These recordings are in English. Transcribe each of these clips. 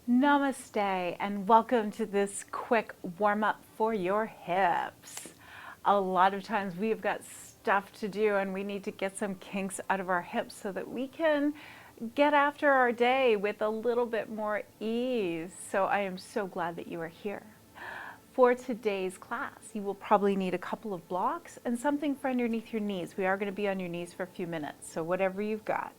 Namaste and welcome to this quick warm-up for your hips. A lot of times we've got stuff to do and we need to get some kinks out of our hips so that we can get after our day with a little bit more ease. So I am so glad that you are here. For today's class, you will probably need a couple of blocks and something for underneath your knees. We are going to be on your knees for a few minutes, so whatever you've got.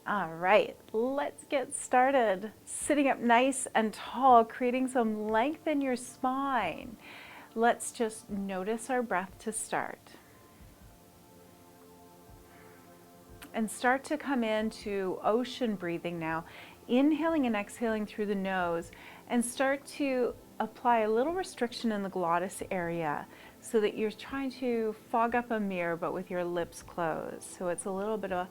All right, let's get started. Sitting up nice and tall, creating some length in your spine. Let's just notice our breath to start. And start to come into ocean breathing now. Inhaling and exhaling through the nose, and start to apply a little restriction in the glottis area so that you're trying to fog up a mirror but with your lips closed. So it's a little bit of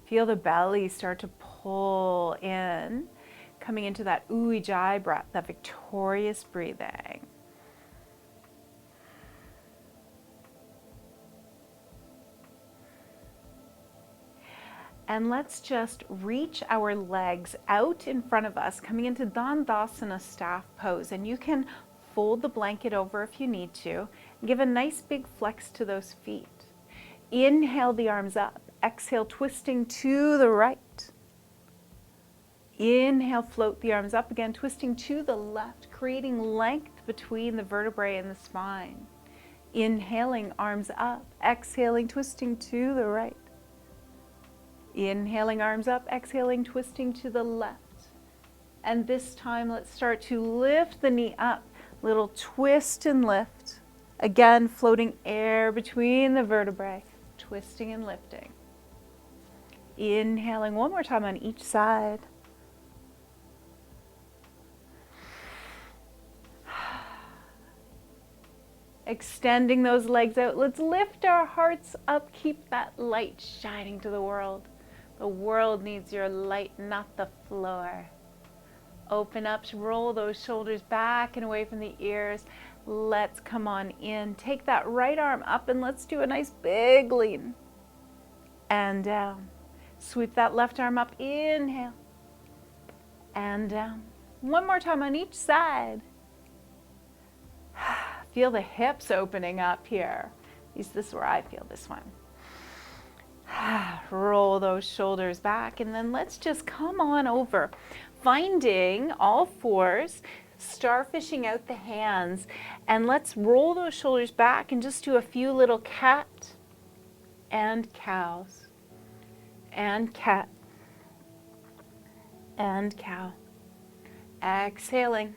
Feel the belly start to pull in, coming into that Ujjayi breath, that victorious breathing. And let's just reach our legs out in front of us, coming into Dandasana staff pose. And you can fold the blanket over if you need to. Give a nice big flex to those feet. Inhale the arms up. Exhale, twisting to the right. Inhale, float the arms up again, twisting to the left, creating length between the vertebrae and the spine. Inhaling, arms up. Exhaling, twisting to the right. Inhaling, arms up. Exhaling, twisting to the left. And this time, let's start to lift the knee up. Little twist and lift. Again, floating air between the vertebrae. Twisting and lifting. Inhaling one more time on each side. Extending those legs out. Let's lift our hearts up. Keep that light shining to the world. The world needs your light, not the floor. Open up, roll those shoulders back and away from the ears. Let's come on in. Take that right arm up and let's do a nice big lean. And down. Sweep that left arm up. Inhale. And down. One more time on each side. Feel the hips opening up here. At least this is where I feel this one. Roll those shoulders back and then let's just come on over. Finding all fours, starfishing out the hands, and let's roll those shoulders back and just do a few little cat and cows and cat and cow. Exhaling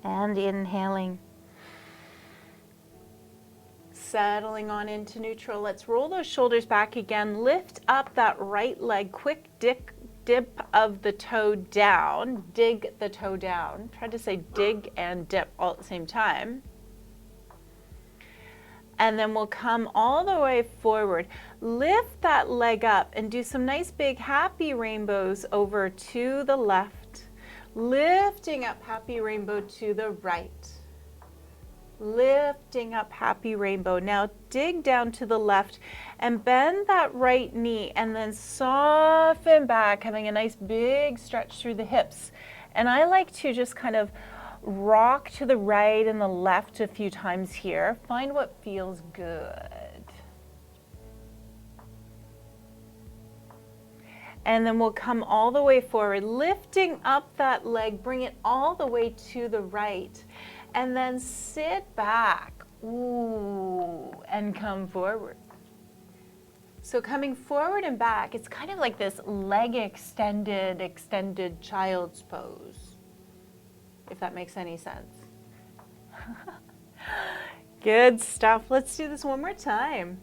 and inhaling. Settling on into neutral. Let's roll those shoulders back again. Lift up that right leg. Quick dip of the toe down. Dig the toe down. Try to say dig and dip all at the same time. And then we'll come all the way forward. Lift that leg up and do some nice big happy rainbows over to the left. Lifting up happy rainbow to the right. Lifting up happy rainbow. Now dig down to the left and bend that right knee and then soften back, having a nice big stretch through the hips. And I like to just kind of rock to the right and the left a few times here. Find what feels good. And then we'll come all the way forward, lifting up that leg, bring it all the way to the right. And then sit back, and come forward. So coming forward and back, it's kind of like this leg extended child's pose, if that makes any sense. Good stuff. Let's do this one more time.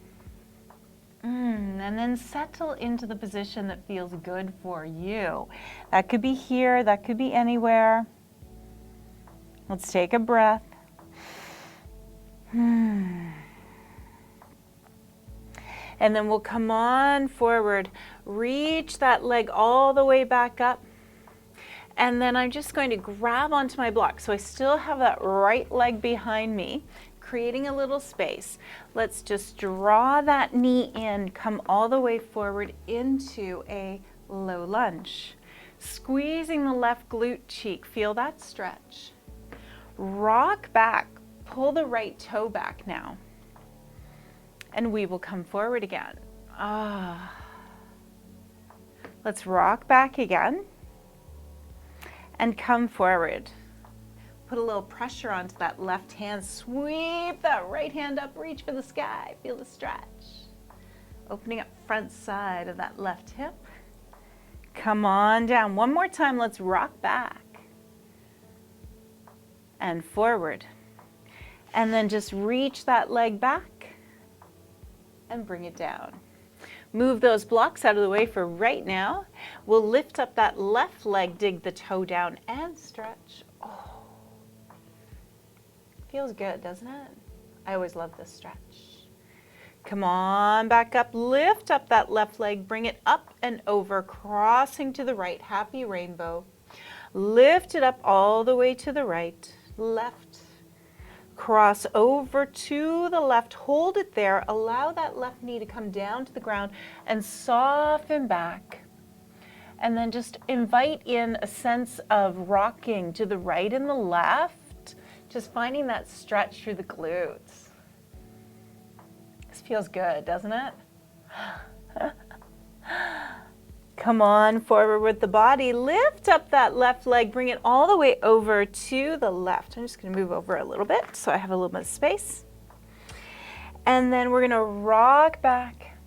And then settle into the position that feels good for you. That could be here, that could be anywhere. Let's take a breath. And then we'll come on forward. Reach that leg all the way back up. And then I'm just going to grab onto my block. So I still have that right leg behind me. creating a little space. Let's just draw that knee in, come all the way forward into a low lunge. Squeezing the left glute cheek, feel that stretch. Rock back, pull the right toe back now. And we will come forward again. Let's rock back again and come forward. Put a little pressure onto that left hand. Sweep that right hand up, reach for the sky. Feel the stretch. Opening up front side of that left hip. Come on down. One more time, let's rock back and forward. And then just reach that leg back and bring it down. Move those blocks out of the way for right now. We'll lift up that left leg, dig the toe down and stretch. Oh, feels good, doesn't it? I always love this stretch. Come on, back up, lift up that left leg, bring it up and over, crossing to the right, happy rainbow. Lift it up all the way to the right, left. Cross over to the left, hold it there, allow that left knee to come down to the ground and soften back. And then just invite in a sense of rocking to the right and the left, just finding that stretch through the glutes. This feels good, doesn't it? Come on forward with the body. Lift up that left leg. Bring it all the way over to the left. I'm just going to move over a little bit so I have a little bit of space. And then we're going to rock back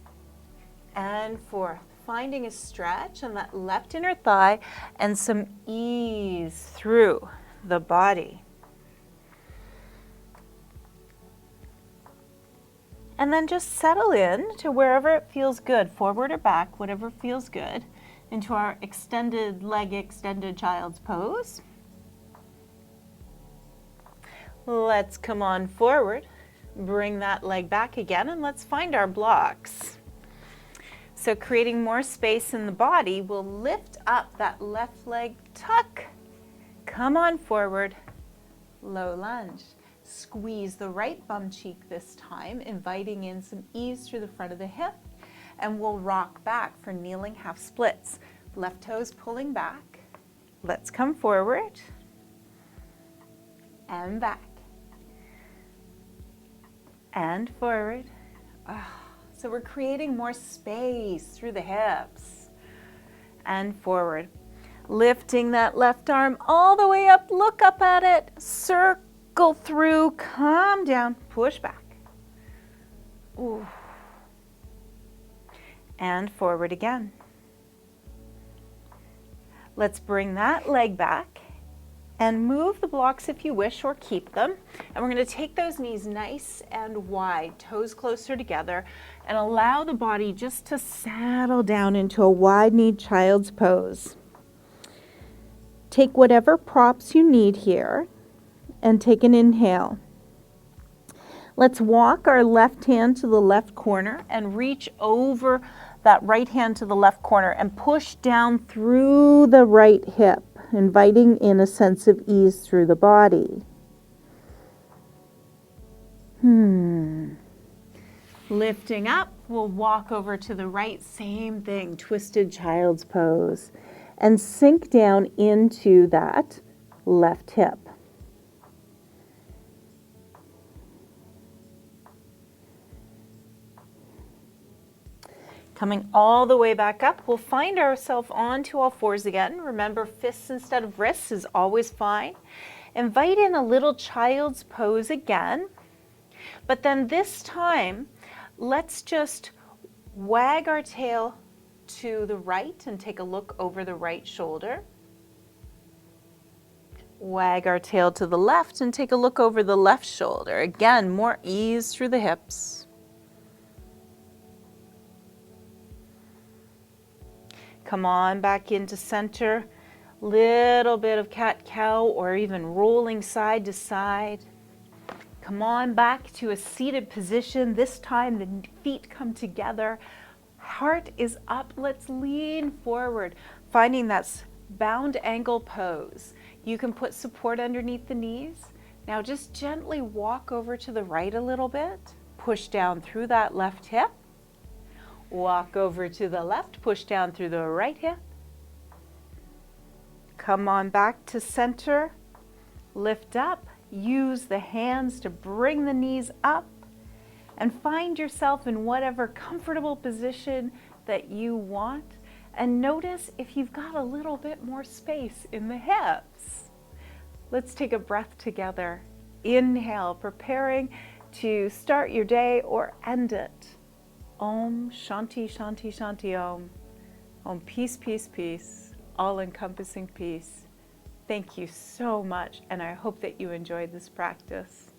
and forth, finding a stretch on that left inner thigh and some ease through the body. And then just settle in to wherever it feels good, forward or back, whatever feels good, into our extended leg, extended child's pose. Let's come on forward, bring that leg back again, and let's find our blocks. So creating more space in the body, we'll lift up that left leg, tuck, come on forward, low lunge. Squeeze the right bum cheek this time, inviting in some ease through the front of the hip, and we'll rock back for kneeling half splits. Left toes pulling back. Let's come forward and back and forward. So we're creating more space through the hips and forward. Lifting that left arm all the way up, look up at it, circle through, come down, push back. Ooh. And forward again. Let's bring that leg back and move the blocks if you wish, or keep them. And we're going to take those knees nice and wide, toes closer together, and allow the body just to settle down into a wide-kneed child's pose. Take whatever props you need here and take an inhale. Let's walk our left hand to the left corner and reach over that right hand to the left corner and push down through the right hip, inviting in a sense of ease through the body. Lifting up, we'll walk over to the right, same thing, twisted child's pose, and sink down into that left hip. Coming all the way back up, we'll find ourselves onto all fours again. Remember, fists instead of wrists is always fine. Invite in a little child's pose again. But then this time, let's just wag our tail to the right and take a look over the right shoulder. Wag our tail to the left and take a look over the left shoulder. Again, more ease through the hips. Come on back into center, little bit of cat-cow or even rolling side to side. Come on back to a seated position. This time the feet come together, heart is up. Let's lean forward, finding that bound ankle pose. You can put support underneath the knees. Now just gently walk over to the right a little bit. Push down through that left hip. Walk over to the left, push down through the right hip. Come on back to center. Lift up. Use the hands to bring the knees up. And find yourself in whatever comfortable position that you want. And notice if you've got a little bit more space in the hips. Let's take a breath together. Inhale, preparing to start your day or end it. Om Shanti Shanti Shanti Om. Om peace, peace, peace. All-encompassing peace. Thank you so much, and I hope that you enjoyed this practice.